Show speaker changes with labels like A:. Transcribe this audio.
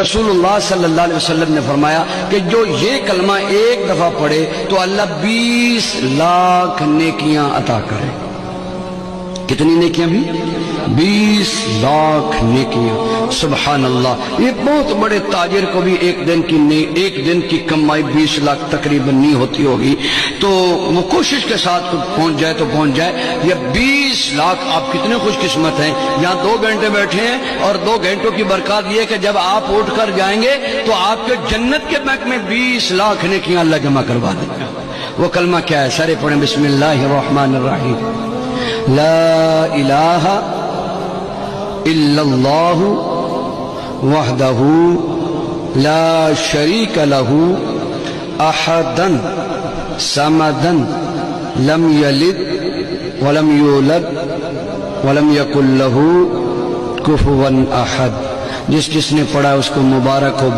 A: رسولullah صلی اللہ علیہ وسلم نے فرمایا کہ جو یہ کلمہ ایک دفعہ پڑھے تو اللہ 20 لاکھ نیکیاں عطا کرے۔ کتنی نیکیاں بھی؟ 20 لاکھ نیکیاں۔ سبحان اللہ۔ یہ بہت بڑے تاجر کو بھی ایک دن کی کمائی 20 لاکھ تقریباً نہیں ہوتی ہوگی، تو وہ کوشش کے ساتھ پہنچ جائے تو پہنچ جائے۔ یہ 20 لاکھ، آپ کتنے خوش قسمت ہیں، یہاں 2 گھنٹے بیٹھے ہیں اور 2 گھنٹوں کی برکات یہ کہ جب آپ اٹھ کر جائیں گے تو آپ کے جنت کے بینک میں 20 لاکھ نیکیاں اللہ جمع کروا دیں گے۔ وہ کلمہ کیا ہے؟ سارے پڑھیں، بسم اللہ الرحمن الرحیم۔ لا الہ الا اللہ وحدہ لا شریک لہ احدا صمدا لم یلد ولم یولد ولم یکن لہ کفوا احد۔ جس نے پڑھا اس کو مبارک ہو۔